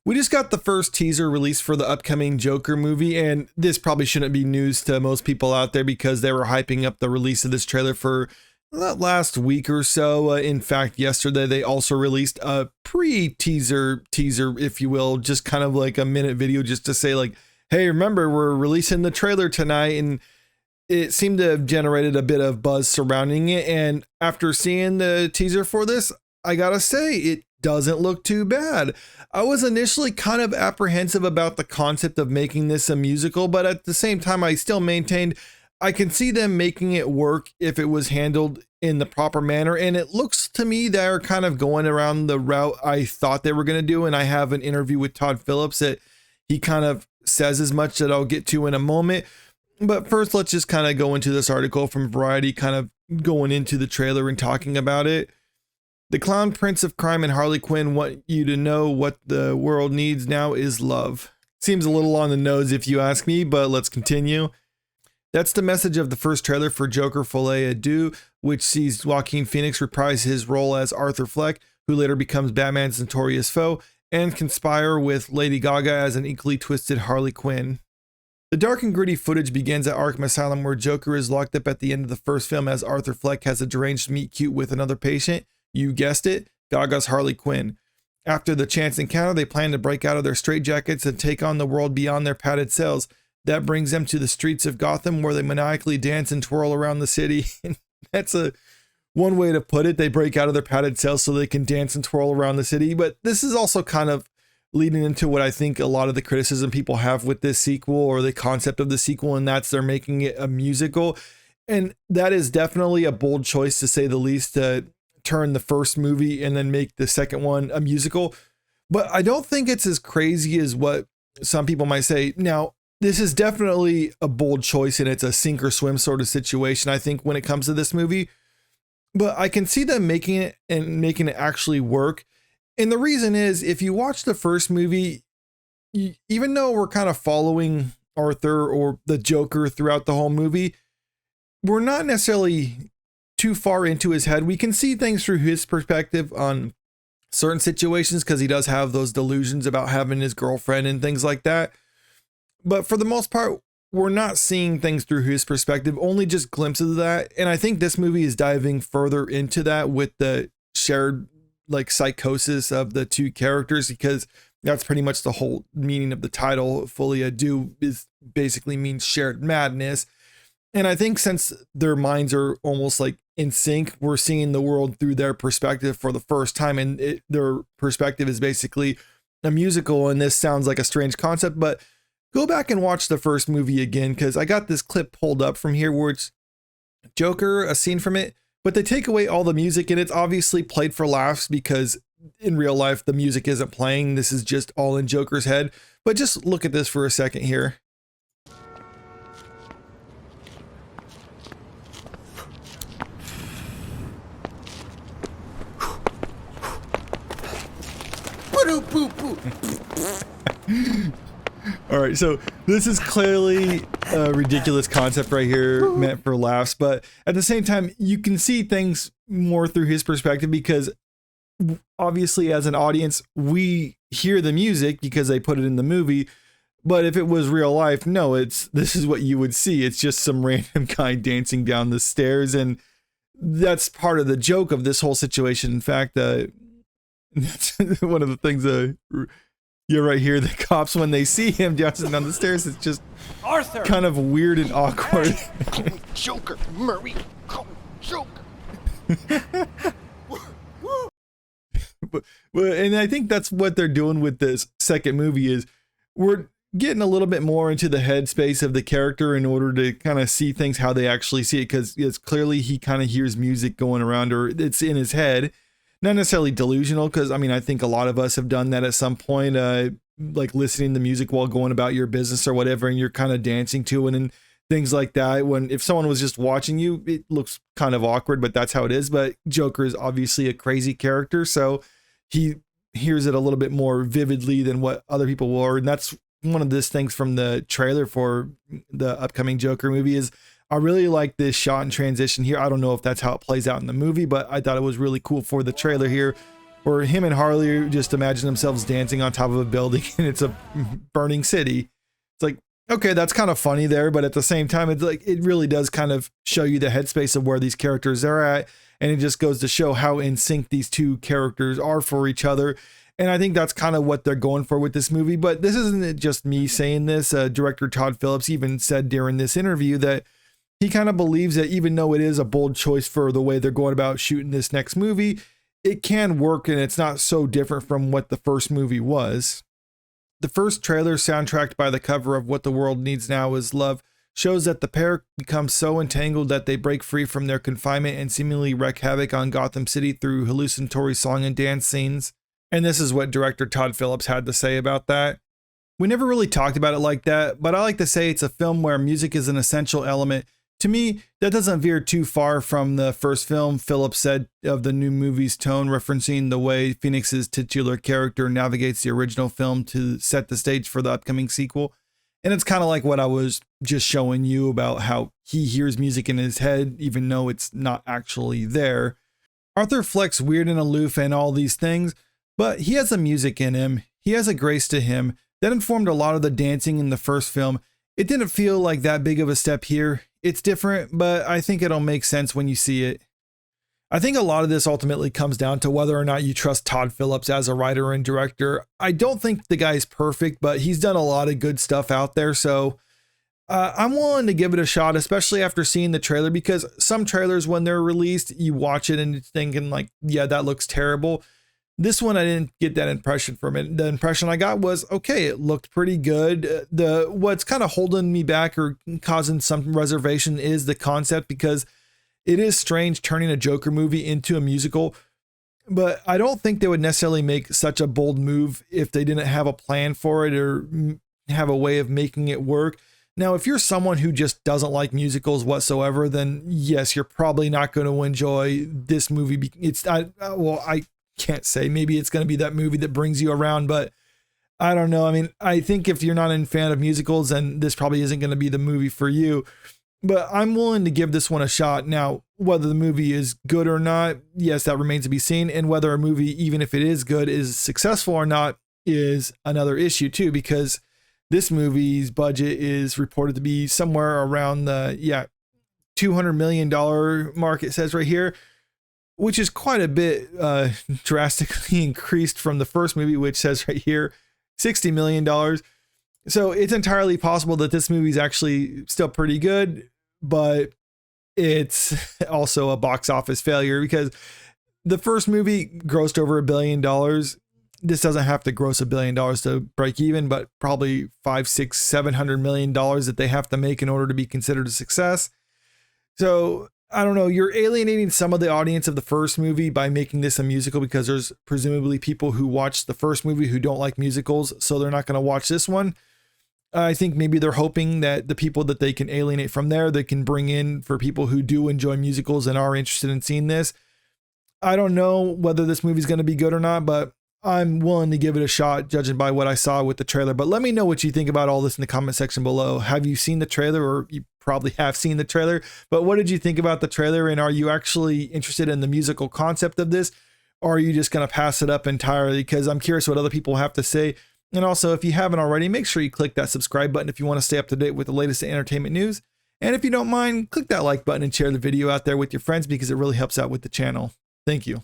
We just got the first teaser released for the upcoming Joker movie, and this probably shouldn't be news to most people out there because they were hyping up the release of this trailer for the last week or so. In fact, yesterday they also released a pre-teaser, if you will, just kind of like a minute video just to say like, hey, remember, we're releasing the trailer tonight, and it seemed to have generated a bit of buzz surrounding it. And after seeing the teaser for this, I gotta say, it doesn't look too bad. I was initially kind of apprehensive about the concept of making this a musical, but at the same time, I still maintained I can see them making it work if it was handled in the proper manner. And it looks to me they're kind of going around the route I thought they were going to do. And I have an interview with Todd Phillips that he kind of says as much that I'll get to in a moment. But first, let's just kind of go into this article from Variety, kind of going into the trailer and talking about it. The clown prince of crime and Harley Quinn want you to know what the world needs now is love. Seems a little on the nose if you ask me, but let's continue. That's the message of the first trailer for Joker Folie, Deux, which sees Joaquin Phoenix reprise his role as Arthur Fleck, who later becomes Batman's notorious foe, and conspire with Lady Gaga as an equally twisted Harley Quinn. The dark and gritty footage begins at Arkham Asylum, where Joker is locked up at the end of the first film as Arthur Fleck has a deranged meet-cute with another patient. You guessed it, Gaga's Harley Quinn. After the chance encounter, they plan to break out of their straitjackets and take on the world beyond their padded cells. That brings them to the streets of Gotham, where they maniacally dance and twirl around the city. That's one way to put it. They break out of their padded cells so they can dance and twirl around the city. But this is also kind of leading into what I think a lot of the criticism people have with this sequel, or the concept of the sequel, and that's they're making it a musical. And that is definitely a bold choice, to say the least, to turn the first movie and then make the second one a musical. But I don't think it's as crazy as what some people might say. Now, this is definitely a bold choice, and it's a sink or swim sort of situation, I think, when it comes to this movie. But I can see them making it and making it actually work. And the reason is, if you watch the first movie, even though we're kind of following Arthur or the Joker throughout the whole movie, we're not necessarily too far into his head. We can see things through his perspective on certain situations, because he does have those delusions about having his girlfriend and things like that. But for the most part, we're not seeing things through his perspective, only just glimpses of that. And I think this movie is diving further into that with the shared like psychosis of the two characters, because that's pretty much the whole meaning of the title. Folie Deux is basically means shared madness. And I think since their minds are almost like in sync, we're seeing the world through their perspective for the first time. And their perspective is basically a musical. And this sounds like a strange concept, but go back and watch the first movie again, because I got this clip pulled up from here where it's Joker, a scene from it, but they take away all the music, and it's obviously played for laughs because in real life, the music isn't playing. This is just all in Joker's head. But just look at this for a second here. All right, so this is clearly a ridiculous concept right here, meant for laughs, but at the same time, you can see things more through his perspective, because obviously as an audience, we hear the music because they put it in the movie. But if it was real life, no, this is what you would see. It's just some random guy dancing down the stairs, and that's part of the joke of this whole situation. In fact, that's one of the things you're right here. The cops, when they see him dancing down the stairs, it's just Arthur, kind of weird and awkward. Call me Joker, Murray. Call me Joker. And I think that's what they're doing with this second movie, is we're getting a little bit more into the headspace of the character in order to kind of see things how they actually see it, because it's clearly he kind of hears music going around, or it's in his head. Not necessarily delusional, because I mean, I think a lot of us have done that at some point, like listening to music while going about your business or whatever, and you're kind of dancing to it and things like that. If someone was just watching you, it looks kind of awkward, but that's how it is. But Joker is obviously a crazy character, so he hears it a little bit more vividly than what other people will. And that's one of these things from the trailer for the upcoming Joker movie, is I really like this shot and transition here. I don't know if that's how it plays out in the movie, but I thought it was really cool for the trailer here. where him and Harley just imagine themselves dancing on top of a building and it's a burning city. It's like, okay, that's kind of funny there, but at the same time, it's like, it really does kind of show you the headspace of where these characters are at. And it just goes to show how in sync these two characters are for each other. And I think that's kind of what they're going for with this movie. But this isn't just me saying this. Director Todd Phillips even said during this interview that he kind of believes that even though it is a bold choice for the way they're going about shooting this next movie, it can work and it's not so different from what the first movie was. The first trailer, soundtracked by the cover of What the World Needs Now Is Love, shows that the pair become so entangled that they break free from their confinement and seemingly wreak havoc on Gotham City through hallucinatory song and dance scenes. And this is what director Todd Phillips had to say about that. We never really talked about it like that, but I like to say it's a film where music is an essential element. To me, that doesn't veer too far from the first film, Phillips said of the new movie's tone, referencing the way Phoenix's titular character navigates the original film to set the stage for the upcoming sequel. And it's kind of like what I was just showing you about how he hears music in his head, even though it's not actually there. Arthur Fleck's weird and aloof and all these things, but he has a music in him. He has a grace to him that informed a lot of the dancing in the first film. It didn't feel like that big of a step here. It's different, but I think it'll make sense when you see it. I think a lot of this ultimately comes down to whether or not you trust Todd Phillips as a writer and director. I don't think the guy's perfect, but he's done a lot of good stuff out there. So I'm willing to give it a shot, especially after seeing the trailer, because some trailers, when they're released, you watch it and you're thinking like, yeah, that looks terrible. This one, I didn't get that impression from it. The impression I got was, okay, it looked pretty good. What's kind of holding me back or causing some reservation is the concept, because it is strange turning a Joker movie into a musical, but I don't think they would necessarily make such a bold move if they didn't have a plan for it or have a way of making it work. Now, if you're someone who just doesn't like musicals whatsoever, then yes, you're probably not going to enjoy this movie. I can't say, maybe it's going to be that movie that brings you around, but I don't know. I mean, I think if you're not a fan of musicals, then this probably isn't going to be the movie for you, but I'm willing to give this one a shot. Now, whether the movie is good or not, yes, that remains to be seen. And whether a movie, even if it is good, is successful or not is another issue too, because this movie's budget is reported to be somewhere around the $200 million mark, it says right here, which is quite a bit drastically increased from the first movie, which says right here, $60 million. So it's entirely possible that this movie is actually still pretty good, but it's also a box office failure, because the first movie grossed over $1 billion. This doesn't have to gross $1 billion to break even, but probably $500-700 million that they have to make in order to be considered a success. So I don't know, you're alienating some of the audience of the first movie by making this a musical, because there's presumably people who watched the first movie who don't like musicals, so they're not going to watch this one. I think maybe they're hoping that the people that they can alienate from there, they can bring in for people who do enjoy musicals and are interested in seeing this. I don't know whether this movie's going to be good or not, but I'm willing to give it a shot, judging by what I saw with the trailer. But let me know what you think about all this in the comment section below. Have you seen the trailer? Or you probably have seen the trailer, but what did you think about the trailer? And are you actually interested in the musical concept of this? Or are you just going to pass it up entirely? Because I'm curious what other people have to say. And also, if you haven't already, make sure you click that subscribe button if you want to stay up to date with the latest entertainment news. And if you don't mind, click that like button and share the video out there with your friends, because it really helps out with the channel. Thank you.